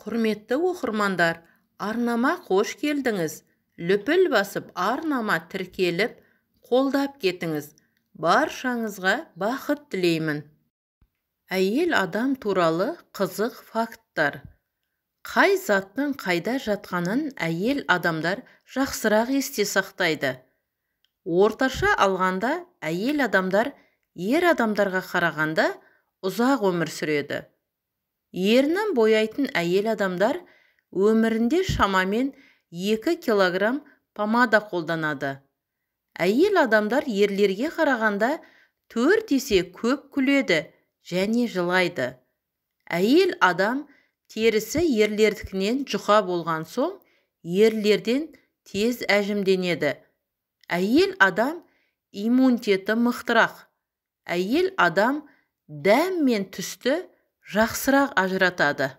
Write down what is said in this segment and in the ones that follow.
Құрметті оқырмандар, арнама қош келдіңіз. Лүпіл басып арнама тіркеліп, қолдап кетіңіз. Баршаңызға бақыт тілеймін. Әйел адам туралы қызық факттар. Қай заттың қайда жатқанын әйел адамдар жақсырақ есте сақтайды. Орташа алғанда әйел адамдар ер адамдарға қарағанда ұзақ өмір сүреді. Ернін бояйтын әйел адамдар өмірінде шамамен 2 килограмм помада қолданады. Әйел адамдар ерлерге қарағанда 4 есе көп күледі және жылайды. Әйел адам терісі ерлердікінен жұқа болған соң, ерлерден тез әжімденеді. Әйел адам иммунитеті мықтырақ. Әйел адам дәм мен түсті жақсырақ ажыратады.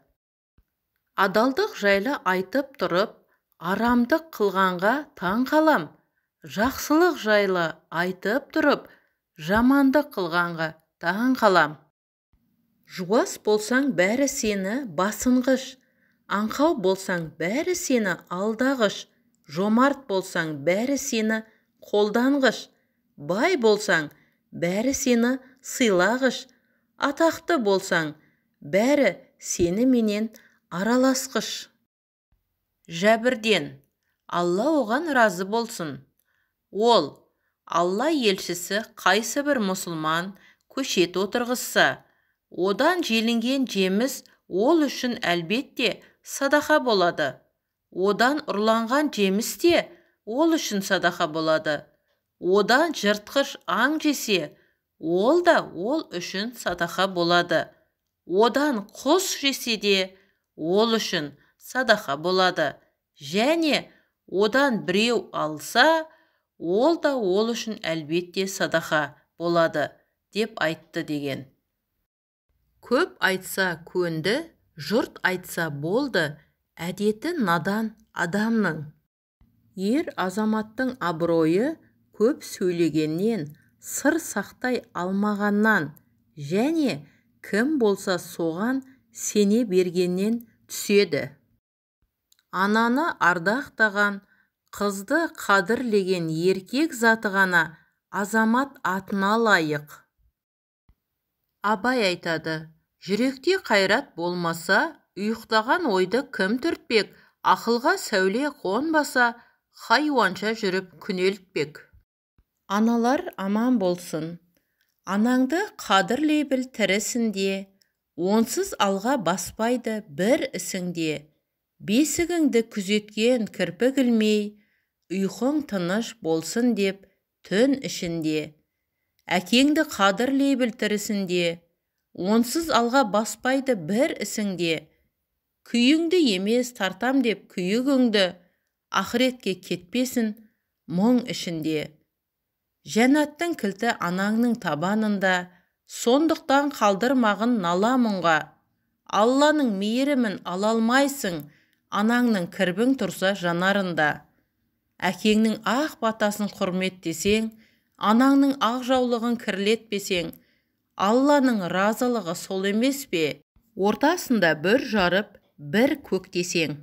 Адалдық жайлы айтып тұрып, арамдық қылғанға таң қалам. Жақсылық жайлы айтып тұрып, жамандық қылғанға таң қалам. Жуас болсаң, бәрі сені басынғыш. Аңқау болсаң, бәрі сені алдағыш. Жомарт болсаң, бәрі сені қолданғыш. Бай болсаң, бәрі сені сыйлағыш. Атақты болсаң, бәрі сені менен араласқыш. Жәбірден, Алла оған разы болсын. Ол, Алла елшісі қайсы бір мұсылман көшет отырғызса, одан желінген жеміс ол үшін әлбетте садақа болады. Одан ұрланған жеміс те ол үшін садақа болады. Одан жыртқыш аң жесе, ол да ол үшін садақа болады. Одан құс жесе де ол үшін садақа болады. Және одан біреу алса, ол да ол үшін әлбетте садақа болады, деп айтты деген. Көп айтса көнді, жұрт айтса болды, әдеті надан адамның. Ер азаматтың абыройы көп сөйлегеннен, сыр сақтай алмағаннан, және кім болса соған сене бергеннен түседі. Ананы ардақтаған, қызды қадірлеген еркек заты ғана азамат атына лайық. Абай айтады, жүректе қайрат болмаса, ұйықтаған ойды кім түртпек, ақылға сәуле қонбаса, хайуанша жүріп күнелтпек. Аналар аман болсын. Анаңды қадірлей біл тірісінде, онсыз алға баспайды бір ісіңде. Бесігіңді күзеткен кірпік ілмей, ұйқың тыныш болсын деп түн ішінде. Әкеңді қадірлей біл тірісінде, онсыз алға баспайды бір ісіңде. Күйіңді емес тартам деп күйігіңді, ақыретке кетпесін мұң ішінде. Жәннаттың кілті анаңның табанында, сондықтан қалдырмағын нала мұңға. Алланың мейірімін ала алмайсың, анаңның кірбің тұрса жанарында. Әкеңнің ақ батасын құрметтесең, анаңның ақ жаулығын кірлетпесең, Алланың разылығы сол емес пе? Ортасында бір жарып, бір көктесең.